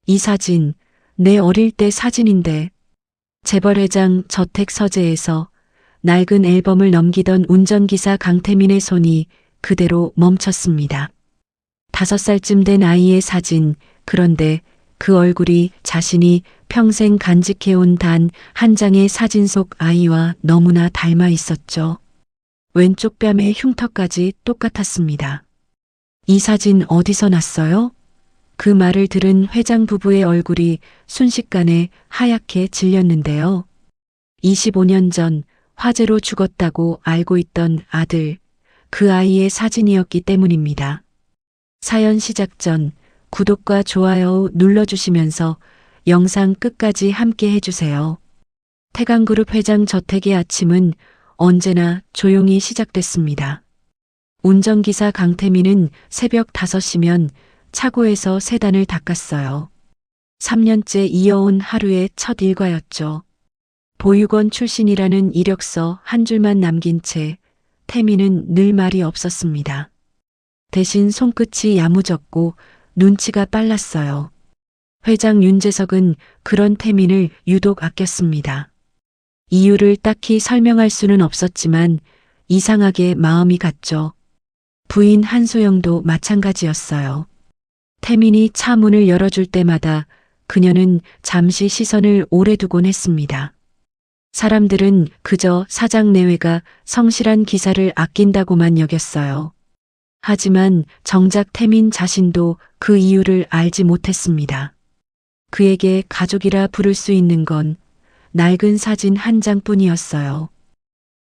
이 사진, 내 어릴 때 사진인데. 재벌회장 저택 서재에서 낡은 앨범을 넘기던 운전기사 강태민의 손이 그대로 멈췄습니다. 5살쯤 된 아이의 사진, 그런데 그 얼굴이 자신이 평생 간직해온 단 한 장의 사진 속 아이와 너무나 닮아 있었죠. 왼쪽 뺨의 흉터까지 똑같았습니다. 이 사진 어디서 났어요? 그 말을 들은 회장 부부의 얼굴이 순식간에 하얗게 질렸는데요. 25년 전 화재로 죽었다고 알고 있던 아들, 그 아이의 사진이었기 때문입니다. 사연 시작 전 구독과 좋아요 눌러주시면서 영상 끝까지 함께 해주세요. 태강그룹 회장 저택의 아침은 언제나 조용히 시작됐습니다. 운전기사 강태민은 새벽 5시면 차고에서 세단을 닦았어요. 3년째 이어온 하루의 첫 일과였죠. 보육원 출신이라는 이력서 한 줄만 남긴 채 태민은 늘 말이 없었습니다. 대신 손끝이 야무졌고 눈치가 빨랐어요. 회장 윤재석은 그런 태민을 유독 아꼈습니다. 이유를 딱히 설명할 수는 없었지만 이상하게 마음이 갔죠. 부인 한소영도 마찬가지였어요. 태민이 차 문을 열어줄 때마다 그녀는 잠시 시선을 오래 두곤 했습니다. 사람들은 그저 사장 내외가 성실한 기사를 아낀다고만 여겼어요. 하지만 정작 태민 자신도 그 이유를 알지 못했습니다. 그에게 가족이라 부를 수 있는 건 낡은 사진 한 장뿐이었어요.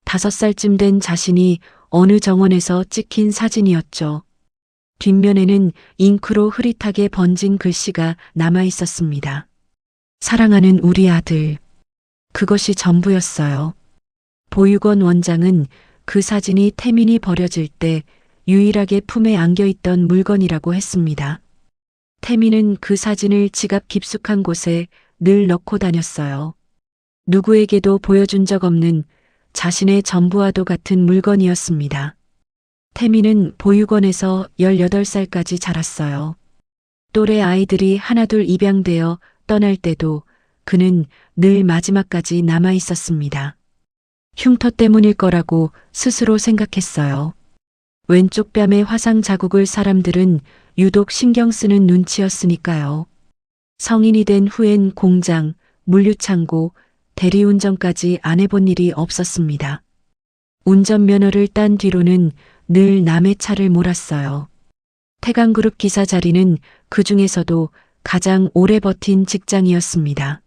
5살쯤 된 자신이 어느 정원에서 찍힌 사진이었죠. 뒷면에는 잉크로 흐릿하게 번진 글씨가 남아 있었습니다. 사랑하는 우리 아들. 그것이 전부였어요. 보육원 원장은 그 사진이 태민이 버려질 때 유일하게 품에 안겨있던 물건이라고 했습니다. 태민은 그 사진을 지갑 깊숙한 곳에 늘 넣고 다녔어요. 누구에게도 보여준 적 없는 자신의 전부와도 같은 물건이었습니다. 태민은 보육원에서 18살까지 자랐어요. 또래 아이들이 하나둘 입양되어 떠날 때도 그는 늘 마지막까지 남아 있었습니다. 흉터 때문일 거라고 스스로 생각했어요. 왼쪽 뺨에 화상 자국을 사람들은 유독 신경 쓰는 눈치였으니까요. 성인이 된 후엔 공장, 물류창고, 대리운전까지 안 해본 일이 없었습니다. 운전면허를 딴 뒤로는 늘 남의 차를 몰았어요. 태강그룹 기사 자리는 그 중에서도 가장 오래 버틴 직장이었습니다.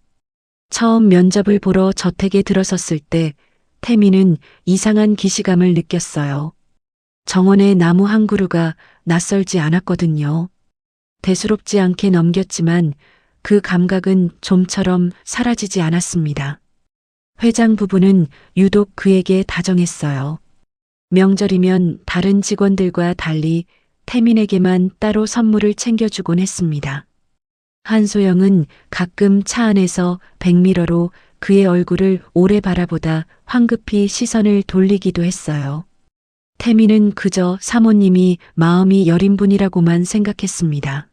처음 면접을 보러 저택에 들어섰을 때 태민은 이상한 기시감을 느꼈어요. 정원의 나무 한 그루가 낯설지 않았거든요. 대수롭지 않게 넘겼지만 그 감각은 좀처럼 사라지지 않았습니다. 회장 부부는 유독 그에게 다정했어요. 명절이면 다른 직원들과 달리 태민에게만 따로 선물을 챙겨주곤 했습니다. 한소영은 가끔 차 안에서 백미러로 그의 얼굴을 오래 바라보다 황급히 시선을 돌리기도 했어요. 태민은 그저 사모님이 마음이 여린 분이라고만 생각했습니다.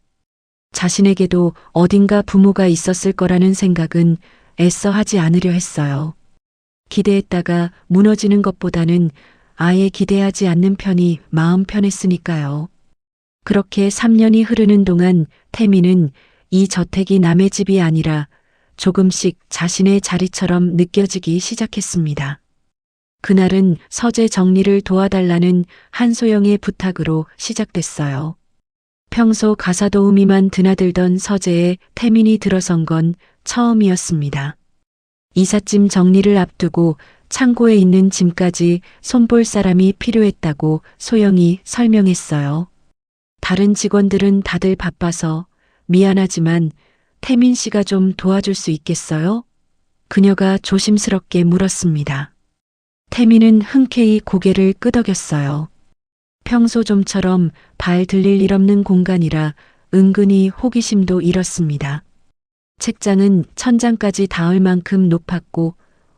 자신에게도 어딘가 부모가 있었을 거라는 생각은 애써 하지 않으려 했어요. 기대했다가 무너지는 것보다는 아예 기대하지 않는 편이 마음 편했으니까요. 그렇게 3년이 흐르는 동안 태민은 이 저택이 남의 집이 아니라 조금씩 자신의 자리처럼 느껴지기 시작했습니다. 그날은 서재 정리를 도와달라는 한소영의 부탁으로 시작됐어요. 평소 가사도우미만 드나들던 서재에 태민이 들어선 건 처음이었습니다. 이삿짐 정리를 앞두고 창고에 있는 짐까지 손볼 사람이 필요했다고 소영이 설명했어요. 다른 직원들은 다들 바빠서 미안하지만 태민 씨가 좀 도와줄 수 있겠어요? 그녀가 조심스럽게 물었습니다. 태민은 흔쾌히 고개를 끄덕였어요. 평소 좀처럼 발 들릴 일 없는 공간이라 은근히 호기심도 잃었습니다. 책장은 천장까지 닿을 만큼 높았고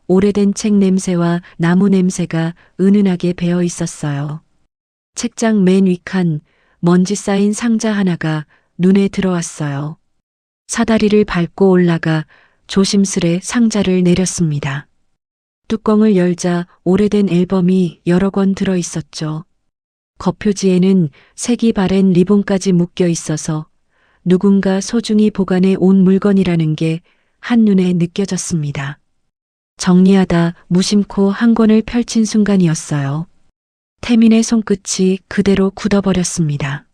오래된 책 냄새와 나무 냄새가 은은하게 배어 있었어요. 책장 맨 윗칸 먼지 쌓인 상자 하나가 눈에 들어왔어요. 사다리를 밟고 올라가 조심스레 상자를 내렸습니다. 뚜껑을 열자 오래된 앨범이 여러 권 들어 있었죠. 겉표지에는 색이 바랜 리본까지 묶여 있어서 누군가 소중히 보관해 온 물건이라는 게 한눈에 느껴졌습니다. 정리하다 무심코 한 권을 펼친 순간이었어요. 태민의 손끝이 그대로 굳어버렸습니다.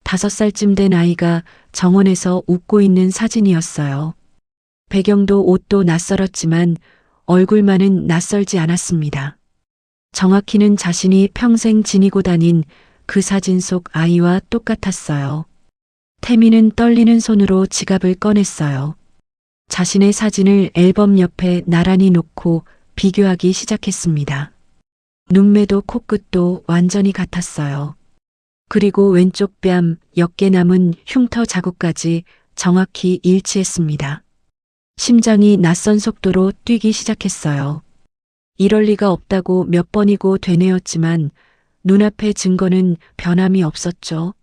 5살쯤 된 아이가 정원에서 웃고 있는 사진이었어요. 배경도 옷도 낯설었지만 얼굴만은 낯설지 않았습니다. 정확히는 자신이 평생 지니고 다닌 그 사진 속 아이와 똑같았어요. 태민은 떨리는 손으로 지갑을 꺼냈어요. 자신의 사진을 앨범 옆에 나란히 놓고 비교하기 시작했습니다. 눈매도 코끝도 완전히 같았어요. 그리고 왼쪽 뺨, 옆에 남은 흉터 자국까지 정확히 일치했습니다. 심장이 낯선 속도로 뛰기 시작했어요. 이럴 리가 없다고 몇 번이고 되뇌었지만 눈앞의 증거는 변함이 없었죠.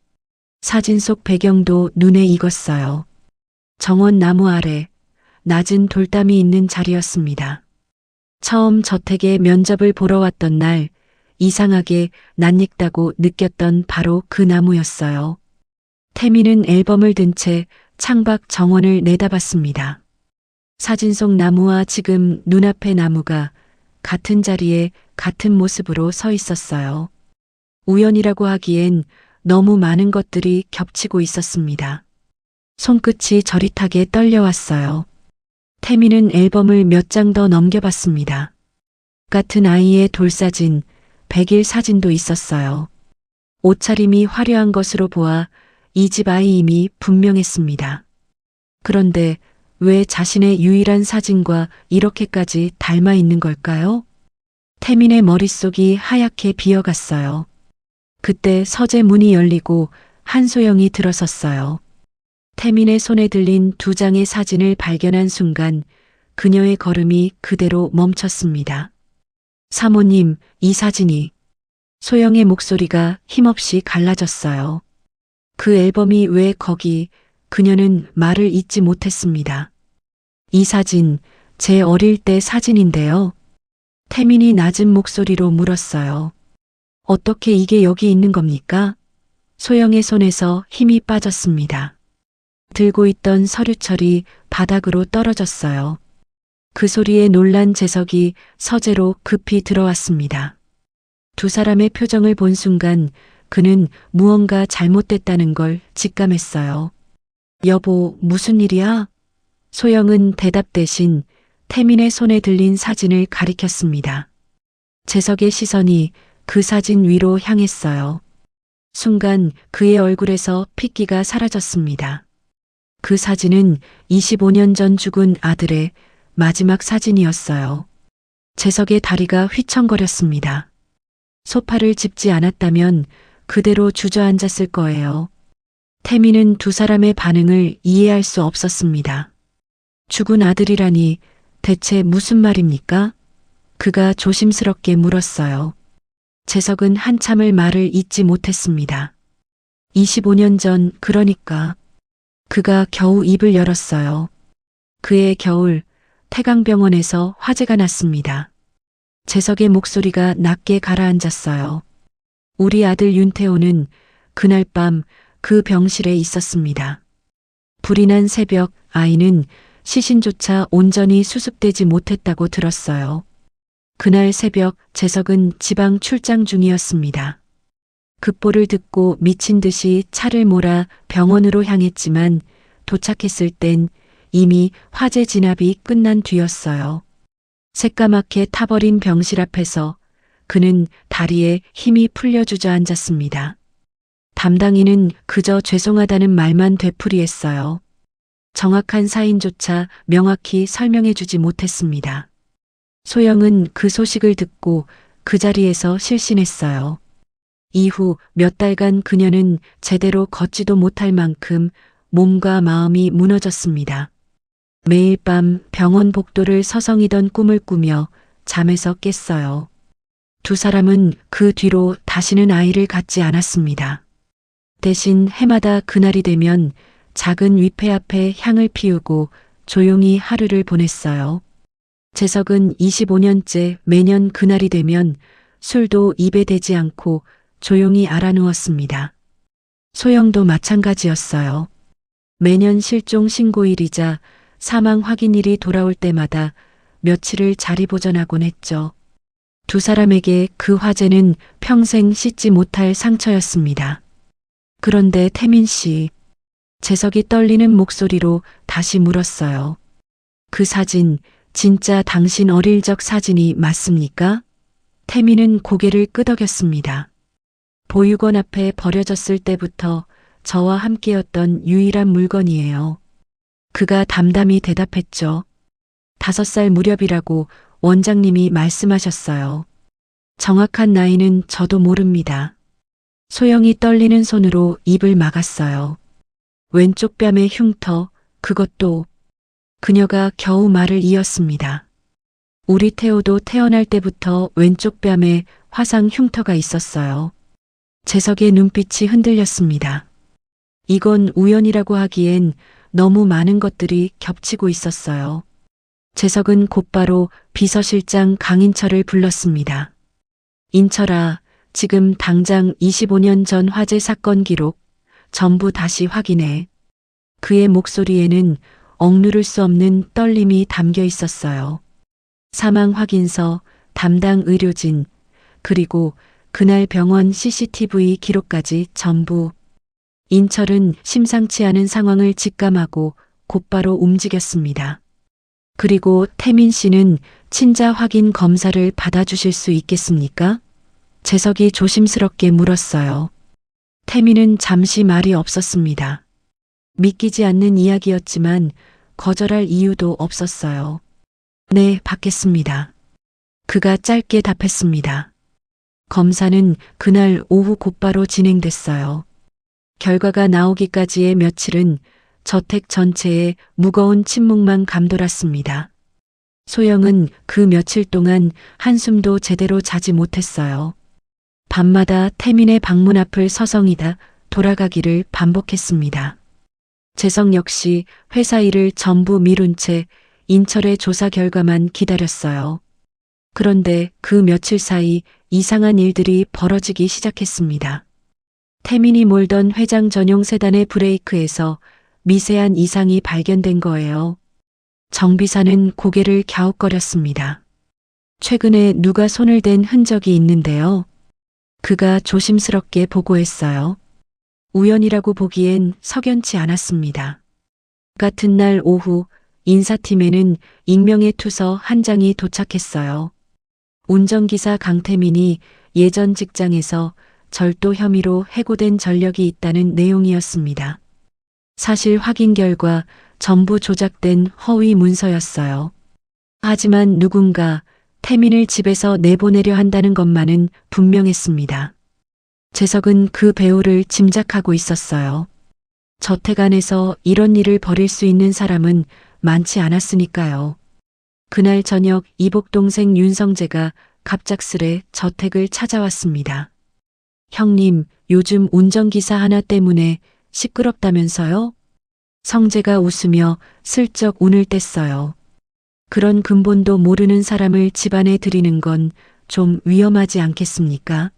사진 속 배경도 눈에 익었어요. 정원 나무 아래 낮은 돌담이 있는 자리였습니다. 처음 저택에 면접을 보러 왔던 날 이상하게 낯익다고 느꼈던 바로 그 나무였어요. 태민은 앨범을 든 채 창밖 정원을 내다봤습니다. 사진 속 나무와 지금 눈앞의 나무가 같은 자리에 같은 모습으로 서 있었어요. 우연이라고 하기엔 너무 많은 것들이 겹치고 있었습니다. 손끝이 저릿하게 떨려왔어요. 태민은 앨범을 몇 장 더 넘겨봤습니다. 같은 아이의 돌사진, 100일 사진도 있었어요. 옷차림이 화려한 것으로 보아 이 집 아이임이 분명했습니다. 그런데 왜 자신의 유일한 사진과 이렇게까지 닮아 있는 걸까요? 태민의 머릿속이 하얗게 비어갔어요. 그때 서재 문이 열리고 한소영이 들어섰어요. 태민의 손에 들린 2장의 사진을 발견한 순간 그녀의 걸음이 그대로 멈췄습니다. 사모님, 이 사진이. 소영의 목소리가 힘없이 갈라졌어요. 그 앨범이 왜 거기? 그녀는 말을 잇지 못했습니다. 이 사진, 제 어릴 때 사진인데요. 태민이 낮은 목소리로 물었어요. 어떻게 이게 여기 있는 겁니까? 소영의 손에서 힘이 빠졌습니다. 들고 있던 서류철이 바닥으로 떨어졌어요. 그 소리에 놀란 재석이 서재로 급히 들어왔습니다. 2 사람의 표정을 본 순간 그는 무언가 잘못됐다는 걸 직감했어요. 여보, 무슨 일이야? 소영은 대답 대신 태민의 손에 들린 사진을 가리켰습니다. 재석의 시선이 그 사진 위로 향했어요. 순간 그의 얼굴에서 핏기가 사라졌습니다. 그 사진은 25년 전 죽은 아들의 마지막 사진이었어요. 재석의 다리가 휘청거렸습니다. 소파를 짚지 않았다면 그대로 주저앉았을 거예요. 태민은 2 사람의 반응을 이해할 수 없었습니다. 죽은 아들이라니 대체 무슨 말입니까? 그가 조심스럽게 물었어요. 재석은 한참을 말을 잇지 못했습니다. 25년 전, 그러니까. 그가 겨우 입을 열었어요. 그해 겨울 태강병원에서 화재가 났습니다. 재석의 목소리가 낮게 가라앉았어요. 우리 아들 윤태호는 그날 밤 그 병실에 있었습니다. 불이 난 새벽 아이는 시신조차 온전히 수습되지 못했다고 들었어요. 그날 새벽 재석은 지방 출장 중이었습니다. 급보를 듣고 미친 듯이 차를 몰아 병원으로 향했지만 도착했을 땐 이미 화재 진압이 끝난 뒤였어요. 새까맣게 타버린 병실 앞에서 그는 다리에 힘이 풀려 주저앉았습니다. 담당인은 그저 죄송하다는 말만 되풀이했어요. 정확한 사인조차 명확히 설명해 주지 못했습니다. 소영은 그 소식을 듣고 그 자리에서 실신했어요. 이후 몇 달간 그녀는 제대로 걷지도 못할 만큼 몸과 마음이 무너졌습니다. 매일 밤 병원 복도를 서성이던 꿈을 꾸며 잠에서 깼어요. 2 사람은 그 뒤로 다시는 아이를 갖지 않았습니다. 대신 해마다 그날이 되면 작은 위패 앞에 향을 피우고 조용히 하루를 보냈어요. 재석은 25년째 매년 그날이 되면 술도 입에 대지 않고 조용히 알아누웠습니다. 소영도 마찬가지였어요. 매년 실종 신고일이자 사망 확인일이 돌아올 때마다 며칠을 자리보전하곤 했죠. 두 사람에게 그 화재는 평생 씻지 못할 상처였습니다. 그런데 태민 씨, 재석이 떨리는 목소리로 다시 물었어요. 그 사진, 진짜 당신 어릴 적 사진이 맞습니까? 태민은 고개를 끄덕였습니다. 보육원 앞에 버려졌을 때부터 저와 함께였던 유일한 물건이에요. 그가 담담히 대답했죠. 5살 무렵이라고 원장님이 말씀하셨어요. 정확한 나이는 저도 모릅니다. 소영이 떨리는 손으로 입을 막았어요. 왼쪽 뺨의 흉터, 그것도. 그녀가 겨우 말을 이었습니다. 우리 태호도 태어날 때부터 왼쪽 뺨에 화상 흉터가 있었어요. 재석의 눈빛이 흔들렸습니다. 이건 우연이라고 하기엔 너무 많은 것들이 겹치고 있었어요. 재석은 곧바로 비서실장 강인철을 불렀습니다. 인철아, 지금 당장 25년 전 화재 사건 기록 전부 다시 확인해. 그의 목소리에는 억누를 수 없는 떨림이 담겨 있었어요. 사망 확인서, 담당 의료진, 그리고 그날 병원 CCTV 기록까지 전부. 인철은 심상치 않은 상황을 직감하고 곧바로 움직였습니다. 그리고 태민 씨는 친자 확인 검사를 받아주실 수 있겠습니까? 재석이 조심스럽게 물었어요. 태민은 잠시 말이 없었습니다. 믿기지 않는 이야기였지만 거절할 이유도 없었어요. 네, 받겠습니다. 그가 짧게 답했습니다. 검사는 그날 오후 곧바로 진행됐어요. 결과가 나오기까지의 며칠은 저택 전체에 무거운 침묵만 감돌았습니다. 소영은 그 며칠 동안 한숨도 제대로 자지 못했어요. 밤마다 태민의 방문 앞을 서성이다 돌아가기를 반복했습니다. 재석 역시 회사 일을 전부 미룬 채 인철의 조사 결과만 기다렸어요. 그런데 그 며칠 사이 이상한 일들이 벌어지기 시작했습니다. 태민이 몰던 회장 전용 세단의 브레이크에서 미세한 이상이 발견된 거예요. 정비사는 고개를 갸웃거렸습니다. 최근에 누가 손을 댄 흔적이 있는데요. 그가 조심스럽게 보고했어요. 우연이라고 보기엔 석연치 않았습니다. 같은 날 오후 인사팀에는 익명의 투서 한 장이 도착했어요. 운전기사 강태민이 예전 직장에서 절도 혐의로 해고된 전력이 있다는 내용이었습니다. 사실 확인 결과 전부 조작된 허위 문서였어요. 하지만 누군가 태민을 집에서 내보내려 한다는 것만은 분명했습니다. 재석은 그 배우를 짐작하고 있었어요. 저택 안에서 이런 일을 벌일 수 있는 사람은 많지 않았으니까요. 그날 저녁 이복 동생 윤성재가 갑작스레 저택을 찾아왔습니다. 형님, 요즘 운전기사 하나 때문에 시끄럽다면서요? 성재가 웃으며 슬쩍 운을 뗐어요. 그런 근본도 모르는 사람을 집안에 들이는 건 좀 위험하지 않겠습니까?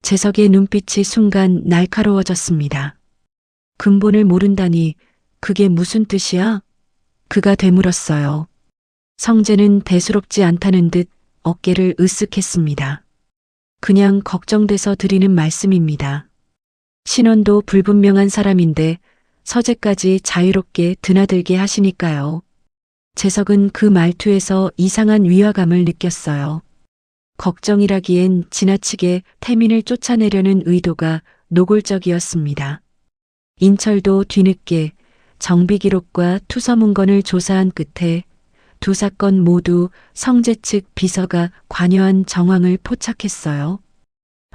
재석의 눈빛이 순간 날카로워졌습니다. 근본을 모른다니 그게 무슨 뜻이야? 그가 되물었어요. 성재는 대수롭지 않다는 듯 어깨를 으쓱했습니다. 그냥 걱정돼서 드리는 말씀입니다. 신원도 불분명한 사람인데 서재까지 자유롭게 드나들게 하시니까요. 재석은 그 말투에서 이상한 위화감을 느꼈어요. 걱정이라기엔 지나치게 태민을 쫓아내려는 의도가 노골적이었습니다. 인철도 뒤늦게 정비 기록과 투서 문건을 조사한 끝에 두 사건 모두 성재 측 비서가 관여한 정황을 포착했어요.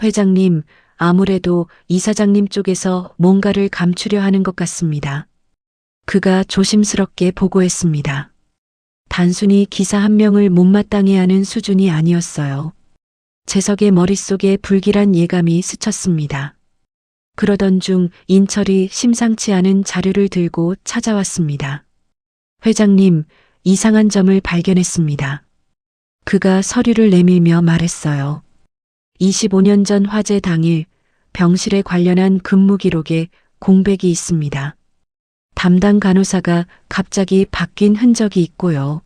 회장님, 아무래도 이사장님 쪽에서 뭔가를 감추려 하는 것 같습니다. 그가 조심스럽게 보고했습니다. 단순히 기사 한 명을 못마땅해 하는 수준이 아니었어요. 재석의 머릿속에 불길한 예감이 스쳤습니다. 그러던 중 인철이 심상치 않은 자료를 들고 찾아왔습니다. 회장님, 이상한 점을 발견했습니다. 그가 서류를 내밀며 말했어요. 25년 전 화재 당일 병실에 관련한 근무 기록에 공백이 있습니다. 담당 간호사가 갑자기 바뀐 흔적이 있고요.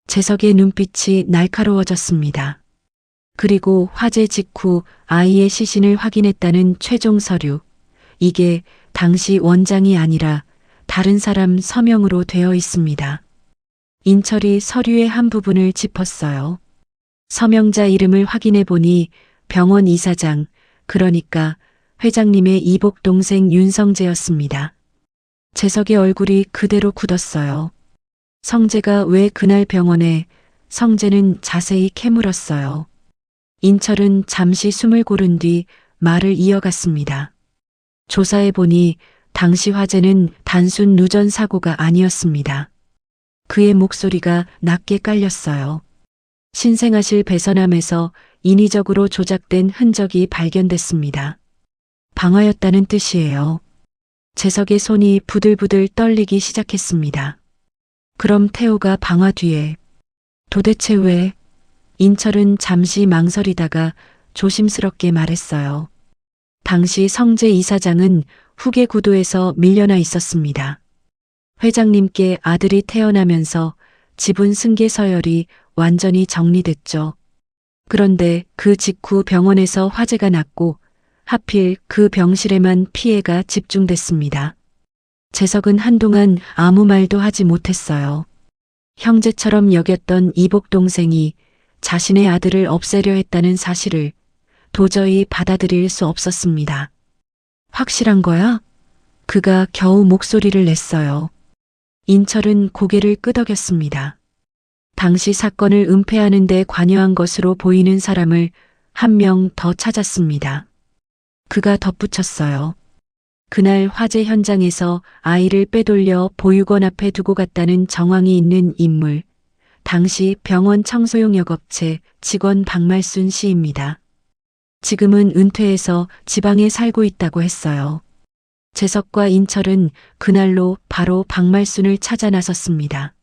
재석의 눈빛이 날카로워졌습니다. 그리고 화재 직후 아이의 시신을 확인했다는 최종 서류. 이게 당시 원장이 아니라 다른 사람 서명으로 되어 있습니다. 인철이 서류의 한 부분을 짚었어요. 서명자 이름을 확인해 보니 병원 이사장, 그러니까 회장님의 이복 동생 윤성재였습니다. 재석의 얼굴이 그대로 굳었어요. 성재가 왜 그날 병원에, 성재는 자세히 캐물었어요. 인철은 잠시 숨을 고른 뒤 말을 이어갔습니다. 조사해 보니 당시 화재는 단순 누전 사고가 아니었습니다. 그의 목소리가 낮게 깔렸어요. 신생아실 배선함에서 인위적으로 조작된 흔적이 발견됐습니다. 방화였다는 뜻이에요. 재석의 손이 부들부들 떨리기 시작했습니다. 그럼 태호가 방화 뒤에 도대체 왜? 인철은 잠시 망설이다가 조심스럽게 말했어요. 당시 성재 이사장은 후계 구도에서 밀려나 있었습니다. 회장님께 아들이 태어나면서 지분 승계 서열이 완전히 정리됐죠. 그런데 그 직후 병원에서 화재가 났고 하필 그 병실에만 피해가 집중됐습니다. 재석은 한동안 아무 말도 하지 못했어요. 형제처럼 여겼던 이복 동생이 자신의 아들을 없애려 했다는 사실을 도저히 받아들일 수 없었습니다. 확실한 거야? 그가 겨우 목소리를 냈어요. 인철은 고개를 끄덕였습니다. 당시 사건을 은폐하는 데 관여한 것으로 보이는 사람을 한 명 더 찾았습니다. 그가 덧붙였어요. 그날 화재 현장에서 아이를 빼돌려 보육원 앞에 두고 갔다는 정황이 있는 인물. 당시 병원 청소용 역업체 직원 박말순 씨입니다. 지금은 은퇴해서 지방에 살고 있다고 했어요. 재석과 인철은 그날로 바로 박말순을 찾아 나섰습니다.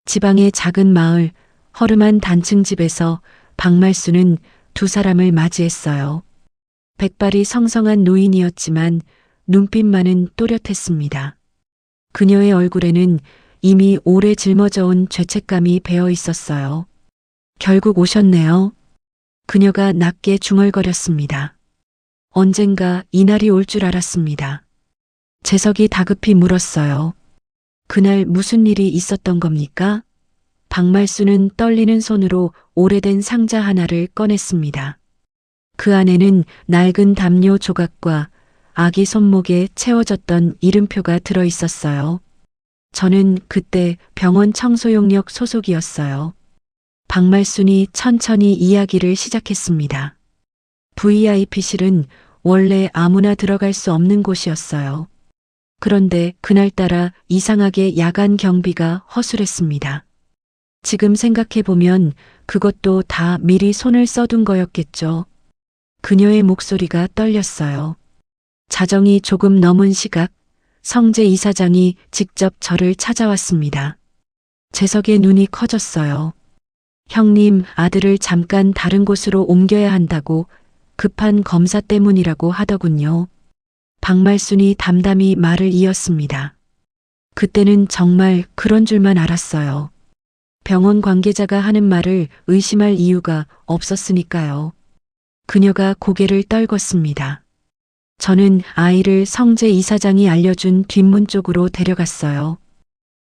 지방의 작은 마을, 허름한 단층 집에서 박말순은 두 사람을 맞이했어요. 백발이 성성한 노인이었지만 눈빛만은 또렷했습니다. 그녀의 얼굴에는 이미 오래 짊어져 온 죄책감이 배어 있었어요. 결국 오셨네요. 그녀가 낮게 중얼거렸습니다. 언젠가 이날이 올 줄 알았습니다. 재석이 다급히 물었어요. 그날 무슨 일이 있었던 겁니까? 박말순은 떨리는 손으로 오래된 상자 하나를 꺼냈습니다. 그 안에는 낡은 담요 조각과 아기 손목에 채워졌던 이름표가 들어 있었어요. 저는 그때 병원 청소용역 소속이었어요. 박말순이 천천히 이야기를 시작했습니다. VIP실은 원래 아무나 들어갈 수 없는 곳이었어요. 그런데 그날따라 이상하게 야간 경비가 허술했습니다. 지금 생각해보면 그것도 다 미리 손을 써둔 거였겠죠. 그녀의 목소리가 떨렸어요. 자정이 조금 넘은 시각, 성재 이사장이 직접 저를 찾아왔습니다. 재석의 눈이 커졌어요. 형님, 아들을 잠깐 다른 곳으로 옮겨야 한다고 급한 검사 때문이라고 하더군요. 박말순이 담담히 말을 이었습니다. 그때는 정말 그런 줄만 알았어요. 병원 관계자가 하는 말을 의심할 이유가 없었으니까요. 그녀가 고개를 떨궜습니다. 저는 아이를 성재 이사장이 알려준 뒷문 쪽으로 데려갔어요.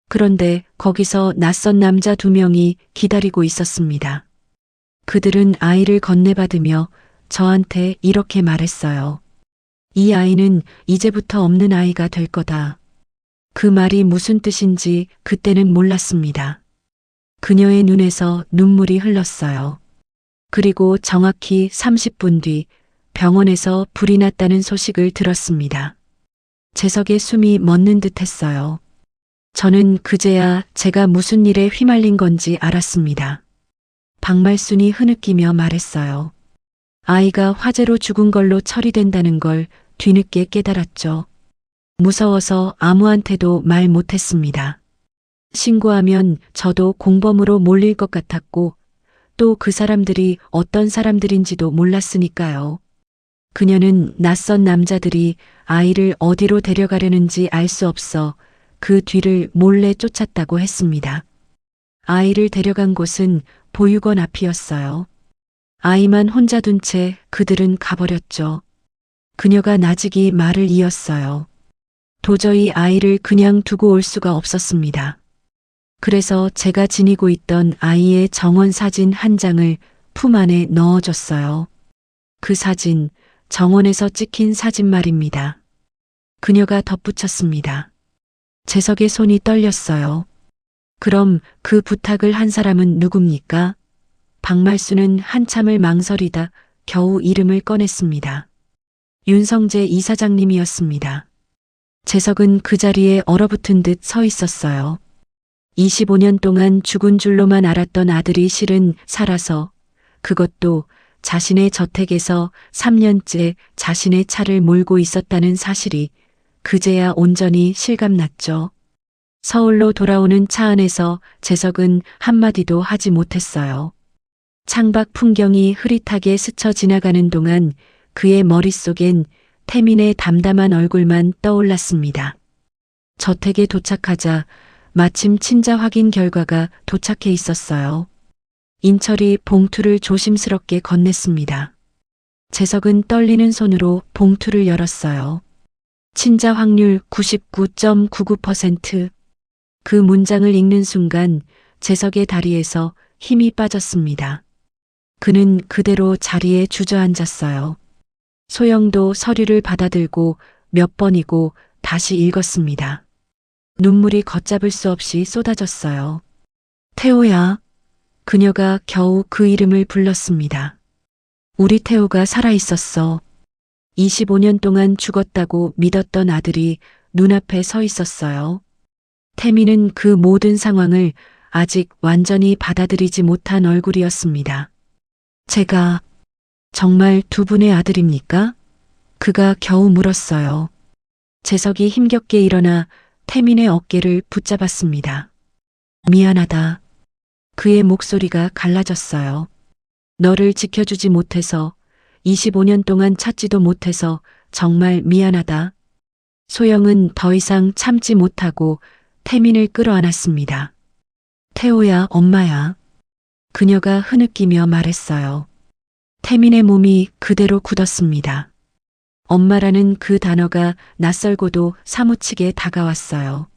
그런데 거기서 낯선 남자 2명이 기다리고 있었습니다. 그들은 아이를 건네받으며 저한테 이렇게 말했어요. 이 아이는 이제부터 없는 아이가 될 거다. 그 말이 무슨 뜻인지 그때는 몰랐습니다. 그녀의 눈에서 눈물이 흘렀어요. 그리고 정확히 30분 뒤 병원에서 불이 났다는 소식을 들었습니다. 재석의 숨이 멎는 듯 했어요. 저는 그제야 제가 무슨 일에 휘말린 건지 알았습니다. 박말순이 흐느끼며 말했어요. 아이가 화재로 죽은 걸로 처리된다는 걸 뒤늦게 깨달았죠. 무서워서 아무한테도 말 못했습니다. 신고하면 저도 공범으로 몰릴 것 같았고 또 그 사람들이 어떤 사람들인지도 몰랐으니까요. 그녀는 낯선 남자들이 아이를 어디로 데려가려는지 알 수 없어 그 뒤를 몰래 쫓았다고 했습니다. 아이를 데려간 곳은 보육원 앞이었어요. 아이만 혼자 둔 채 그들은 가버렸죠. 그녀가 나직이 말을 이었어요. 도저히 아이를 그냥 두고 올 수가 없었습니다. 그래서 제가 지니고 있던 아이의 정원 사진 한 장을 품 안에 넣어줬어요. 그 사진, 정원에서 찍힌 사진 말입니다. 그녀가 덧붙였습니다. 재석의 손이 떨렸어요. 그럼 그 부탁을 한 사람은 누굽니까? 박말수는 한참을 망설이다 겨우 이름을 꺼냈습니다. 윤성재 이사장님이었습니다. 재석은 그 자리에 얼어붙은 듯 서 있었어요. 25년 동안 죽은 줄로만 알았던 아들이 실은 살아서 그것도 자신의 저택에서 3년째 자신의 차를 몰고 있었다는 사실이 그제야 온전히 실감났죠. 서울로 돌아오는 차 안에서 재석은 한마디도 하지 못했어요. 창밖 풍경이 흐릿하게 스쳐 지나가는 동안 그의 머릿속엔 태민의 담담한 얼굴만 떠올랐습니다. 저택에 도착하자 마침 친자 확인 결과가 도착해 있었어요. 인철이 봉투를 조심스럽게 건넸습니다. 재석은 떨리는 손으로 봉투를 열었어요. 친자 확률 99.99%. 그 문장을 읽는 순간 재석의 다리에서 힘이 빠졌습니다. 그는 그대로 자리에 주저앉았어요. 소영도 서류를 받아들고 몇 번이고 다시 읽었습니다. 눈물이 걷잡을 수 없이 쏟아졌어요. 태호야. 그녀가 겨우 그 이름을 불렀습니다. 우리 태호가 살아있었어. 25년 동안 죽었다고 믿었던 아들이 눈앞에 서 있었어요. 태미는 그 모든 상황을 아직 완전히 받아들이지 못한 얼굴이었습니다. 제가 정말 두 분의 아들입니까? 그가 겨우 물었어요. 재석이 힘겹게 일어나 태민의 어깨를 붙잡았습니다. 미안하다. 그의 목소리가 갈라졌어요. 너를 지켜주지 못해서 25년 동안 찾지도 못해서 정말 미안하다. 소영은 더 이상 참지 못하고 태민을 끌어안았습니다. 태호야, 엄마야. 그녀가 흐느끼며 말했어요. 태민의 몸이 그대로 굳었습니다. 엄마라는 그 단어가 낯설고도 사무치게 다가왔어요.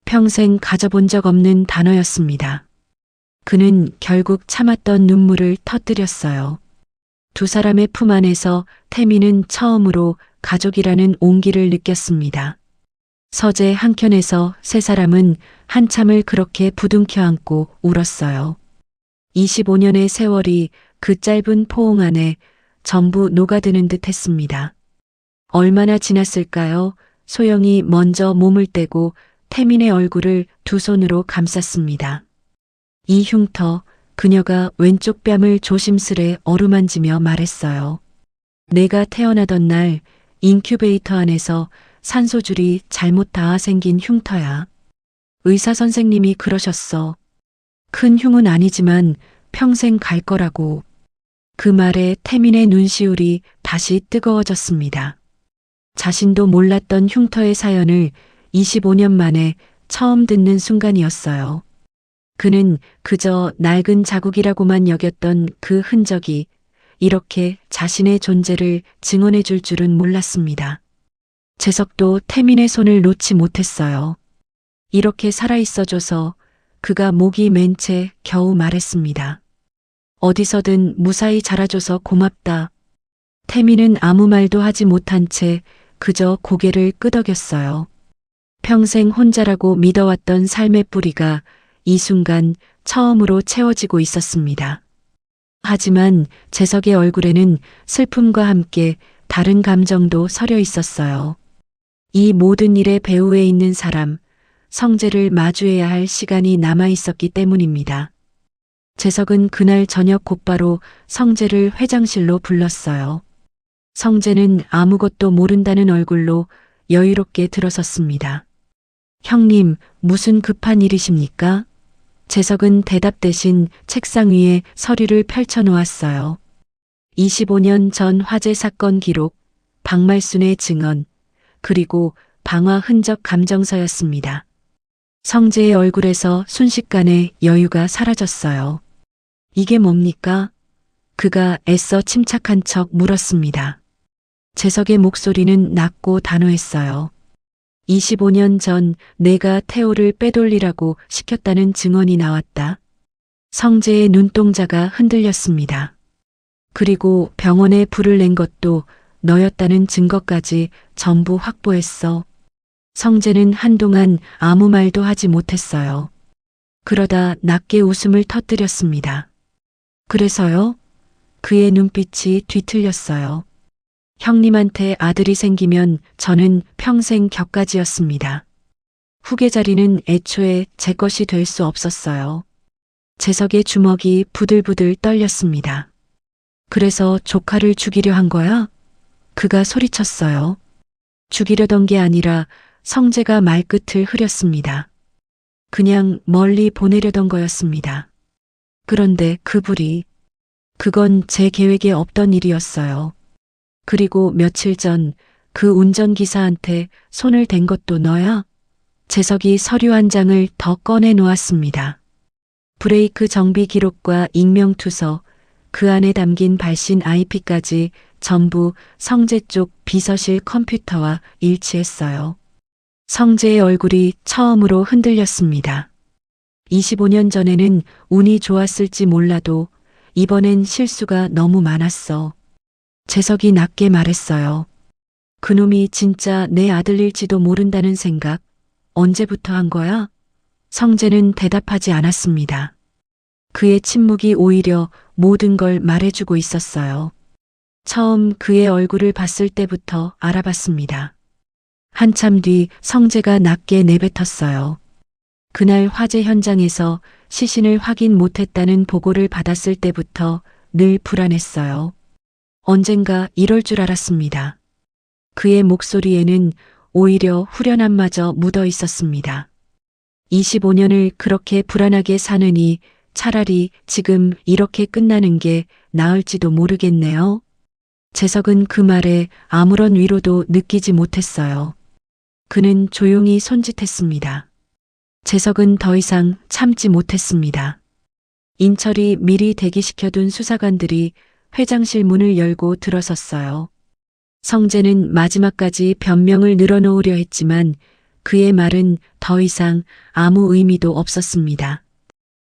평생 가져본 적 없는 단어였습니다. 그는 결국 참았던 눈물을 터뜨렸어요. 두 사람의 품 안에서 태민은 처음으로 가족이라는 온기를 느꼈습니다. 서재 한켠에서 세 사람은 한참을 그렇게 부둥켜 안고 울었어요. 25년의 세월이 그 짧은 포옹 안에 전부 녹아드는 듯 했습니다. 얼마나 지났을까요? 소영이 먼저 몸을 떼고 태민의 얼굴을 두 손으로 감쌌습니다. 이 흉터, 그녀가 왼쪽 뺨을 조심스레 어루만지며 말했어요. 내가 태어나던 날 인큐베이터 안에서 산소줄이 잘못 닿아 생긴 흉터야. 의사 선생님이 그러셨어. 큰 흉은 아니지만 평생 갈 거라고. 그 말에 태민의 눈시울이 다시 뜨거워졌습니다. 자신도 몰랐던 흉터의 사연을 25년 만에 처음 듣는 순간이었어요. 그는 그저 낡은 자국이라고만 여겼던 그 흔적이 이렇게 자신의 존재를 증언해 줄 줄은 몰랐습니다. 재석도 태민의 손을 놓지 못했어요. 이렇게 살아있어줘서 그가 목이 맨 채 겨우 말했습니다. 어디서든 무사히 자라줘서 고맙다. 태민은 아무 말도 하지 못한 채 그저 고개를 끄덕였어요. 평생 혼자라고 믿어왔던 삶의 뿌리가 이 순간 처음으로 채워지고 있었습니다. 하지만 재석의 얼굴에는 슬픔과 함께 다른 감정도 서려 있었어요. 이 모든 일의 배후에 있는 사람, 성재를 마주해야 할 시간이 남아 있었기 때문입니다. 재석은 그날 저녁 곧바로 성재를 회장실로 불렀어요. 성재는 아무것도 모른다는 얼굴로 여유롭게 들어섰습니다. 형님, 무슨 급한 일이십니까? 재석은 대답 대신 책상 위에 서류를 펼쳐 놓았어요. 25년 전 화재 사건 기록, 박말순의 증언, 그리고 방화 흔적 감정서였습니다. 성재의 얼굴에서 순식간에 여유가 사라졌어요. 이게 뭡니까? 그가 애써 침착한 척 물었습니다. 재석의 목소리는 낮고 단호했어요. 25년 전 내가 태호를 빼돌리라고 시켰다는 증언이 나왔다. 성재의 눈동자가 흔들렸습니다. 그리고 병원에 불을 낸 것도 너였다는 증거까지 전부 확보했어. 성재는 한동안 아무 말도 하지 못했어요. 그러다 낮게 웃음을 터뜨렸습니다. 그래서요? 그의 눈빛이 뒤틀렸어요. 형님한테 아들이 생기면 저는 평생 격가지였습니다. 후계 자리는 애초에 제 것이 될 수 없었어요. 재석의 주먹이 부들부들 떨렸습니다. 그래서 조카를 죽이려 한 거야? 그가 소리쳤어요. 죽이려던 게 아니라 성재가 말끝을 흐렸습니다. 그냥 멀리 보내려던 거였습니다. 그런데 그 불이, 그건 제 계획에 없던 일이었어요. 그리고 며칠 전 그 운전기사한테 손을 댄 것도 너야? 재석이 서류 한 장을 더 꺼내 놓았습니다. 브레이크 정비 기록과 익명투서, 그 안에 담긴 발신 IP까지 전부 성재 쪽 비서실 컴퓨터와 일치했어요. 성재의 얼굴이 처음으로 흔들렸습니다. 25년 전에는 운이 좋았을지 몰라도 이번엔 실수가 너무 많았어. 재석이 낮게 말했어요. 그놈이 진짜 내 아들일지도 모른다는 생각 언제부터 한 거야? 성재는 대답하지 않았습니다. 그의 침묵이 오히려 모든 걸 말해주고 있었어요. 처음 그의 얼굴을 봤을 때부터 알아봤습니다. 한참 뒤 성재가 낮게 내뱉었어요. 그날 화재 현장에서 시신을 확인 못했다는 보고를 받았을 때부터 늘 불안했어요. 언젠가 이럴 줄 알았습니다. 그의 목소리에는 오히려 후련함마저 묻어 있었습니다. 25년을 그렇게 불안하게 사느니 차라리 지금 이렇게 끝나는 게 나을지도 모르겠네요. 재석은 그 말에 아무런 위로도 느끼지 못했어요. 그는 조용히 손짓했습니다. 재석은 더 이상 참지 못했습니다. 인철이 미리 대기시켜둔 수사관들이 회장실 문을 열고 들어섰어요. 성재는 마지막까지 변명을 늘어놓으려 했지만 그의 말은 더 이상 아무 의미도 없었습니다.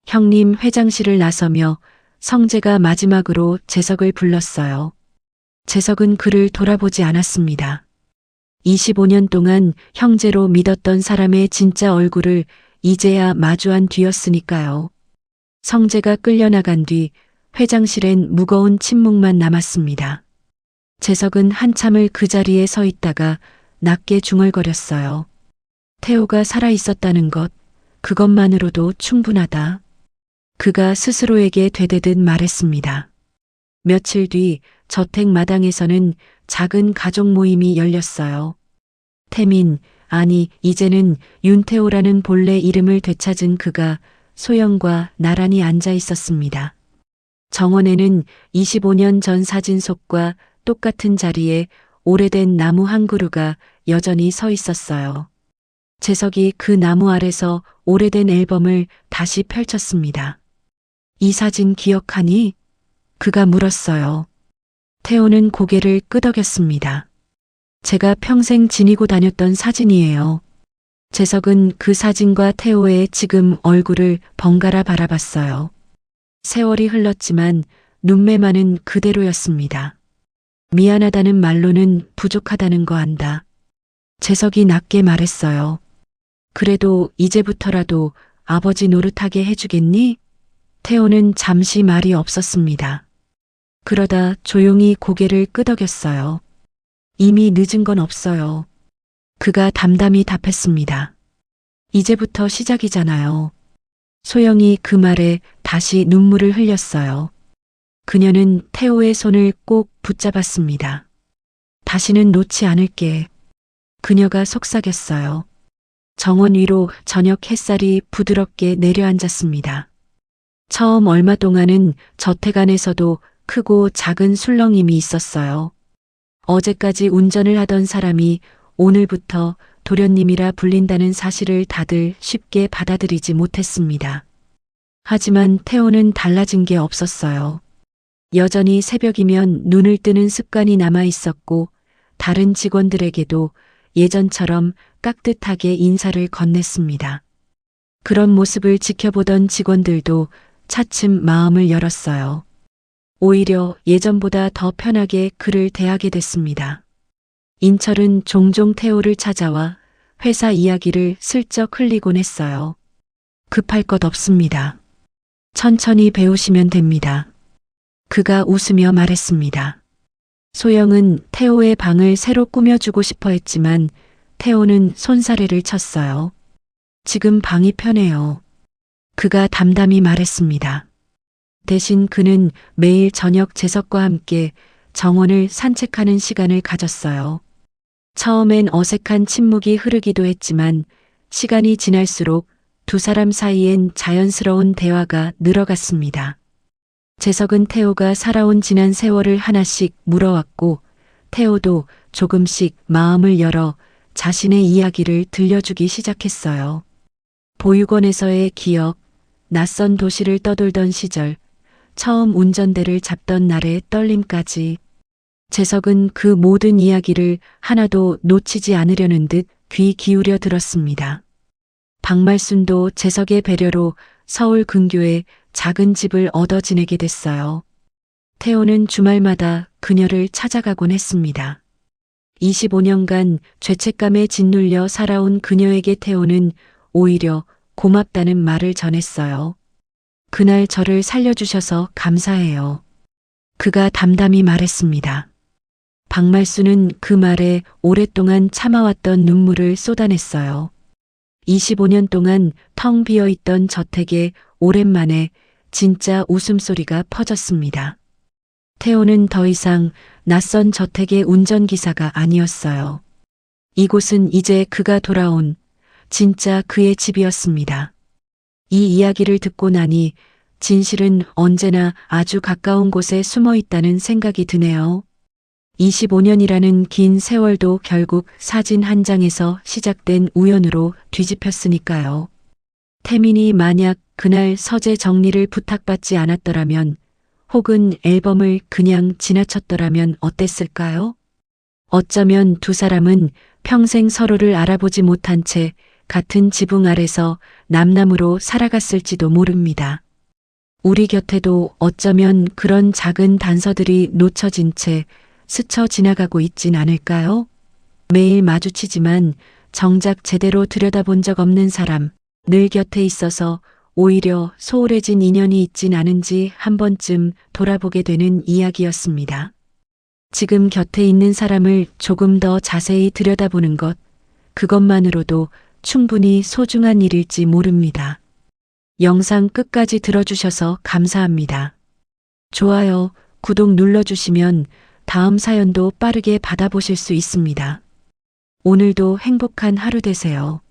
형님 회장실을 나서며 성재가 마지막으로 재석을 불렀어요. 재석은 그를 돌아보지 않았습니다. 25년 동안 형제로 믿었던 사람의 진짜 얼굴을 이제야 마주한 뒤였으니까요. 성재가 끌려나간 뒤 회장실엔 무거운 침묵만 남았습니다. 재석은 한참을 그 자리에 서 있다가 낮게 중얼거렸어요. 태호가 살아 있었다는 것, 그것만으로도 충분하다. 그가 스스로에게 되대듯 말했습니다. 며칠 뒤 저택 마당에서는 작은 가족 모임이 열렸어요. 태민, 아니 이제는 윤태호라는 본래 이름을 되찾은 그가 소영과 나란히 앉아 있었습니다. 정원에는 25년 전 사진 속과 똑같은 자리에 오래된 나무 한 그루가 여전히 서 있었어요. 재석이 그 나무 아래서 오래된 앨범을 다시 펼쳤습니다. 이 사진 기억하니? 그가 물었어요. 태호는 고개를 끄덕였습니다. 제가 평생 지니고 다녔던 사진이에요. 재석은 그 사진과 태호의 지금 얼굴을 번갈아 바라봤어요. 세월이 흘렀지만 눈매만은 그대로였습니다. 미안하다는 말로는 부족하다는 거 안다. 재석이 낮게 말했어요. 그래도 이제부터라도 아버지 노릇하게 해주겠니? 태호는 잠시 말이 없었습니다. 그러다 조용히 고개를 끄덕였어요. 이미 늦은 건 없어요. 그가 담담히 답했습니다. 이제부터 시작이잖아요. 소영이 그 말에 다시 눈물을 흘렸어요. 그녀는 태호의 손을 꼭 붙잡았습니다. 다시는 놓지 않을게. 그녀가 속삭였어요. 정원 위로 저녁 햇살이 부드럽게 내려앉았습니다. 처음 얼마 동안은 저택 안에서도 크고 작은 술렁임이 있었어요. 어제까지 운전을 하던 사람이 오늘부터 도련님이라 불린다는 사실을 다들 쉽게 받아들이지 못했습니다. 하지만 태호는 달라진 게 없었어요. 여전히 새벽이면 눈을 뜨는 습관이 남아 있었고 다른 직원들에게도 예전처럼 깍듯하게 인사를 건넸습니다. 그런 모습을 지켜보던 직원들도 차츰 마음을 열었어요. 오히려 예전보다 더 편하게 그를 대하게 됐습니다. 인철은 종종 태호를 찾아와 회사 이야기를 슬쩍 흘리곤 했어요. 급할 것 없습니다. 천천히 배우시면 됩니다. 그가 웃으며 말했습니다. 소영은 태호의 방을 새로 꾸며주고 싶어 했지만 태호는 손사래를 쳤어요. 지금 방이 편해요. 그가 담담히 말했습니다. 대신 그는 매일 저녁 재석과 함께 정원을 산책하는 시간을 가졌어요. 처음엔 어색한 침묵이 흐르기도 했지만 시간이 지날수록 두 사람 사이엔 자연스러운 대화가 늘어갔습니다. 재석은 태호가 살아온 지난 세월을 하나씩 물어왔고 태호도 조금씩 마음을 열어 자신의 이야기를 들려주기 시작했어요. 보육원에서의 기억, 낯선 도시를 떠돌던 시절, 처음 운전대를 잡던 날의 떨림까지 재석은 그 모든 이야기를 하나도 놓치지 않으려는 듯 귀 기울여 들었습니다. 박말순도 재석의 배려로 서울 근교에 작은 집을 얻어 지내게 됐어요. 태호는 주말마다 그녀를 찾아가곤 했습니다. 25년간 죄책감에 짓눌려 살아온 그녀에게 태호는 오히려 고맙다는 말을 전했어요. 그날 저를 살려주셔서 감사해요. 그가 담담히 말했습니다. 박말순은 그 말에 오랫동안 참아왔던 눈물을 쏟아냈어요. 25년 동안 텅 비어있던 저택에 오랜만에 진짜 웃음소리가 퍼졌습니다. 태호는 더 이상 낯선 저택의 운전기사가 아니었어요. 이곳은 이제 그가 돌아온 진짜 그의 집이었습니다. 이 이야기를 듣고 나니 진실은 언제나 아주 가까운 곳에 숨어 있다는 생각이 드네요. 25년이라는 긴 세월도 결국 사진 한 장에서 시작된 우연으로 뒤집혔으니까요. 태민이 만약 그날 서재 정리를 부탁받지 않았더라면 혹은 앨범을 그냥 지나쳤더라면 어땠을까요? 어쩌면 두 사람은 평생 서로를 알아보지 못한 채 같은 지붕 아래서 남남으로 살아갔을지도 모릅니다. 우리 곁에도 어쩌면 그런 작은 단서들이 놓쳐진 채 스쳐 지나가고 있진 않을까요? 매일 마주치지만 정작 제대로 들여다본 적 없는 사람, 늘 곁에 있어서 오히려 소홀해진 인연이 있진 않은지 한 번쯤 돌아보게 되는 이야기였습니다. 지금 곁에 있는 사람을 조금 더 자세히 들여다보는 것, 그것만으로도 충분히 소중한 일일지 모릅니다. 영상 끝까지 들어주셔서 감사합니다. 좋아요, 구독 눌러주시면 다음 사연도 빠르게 받아보실 수 있습니다. 오늘도 행복한 하루 되세요.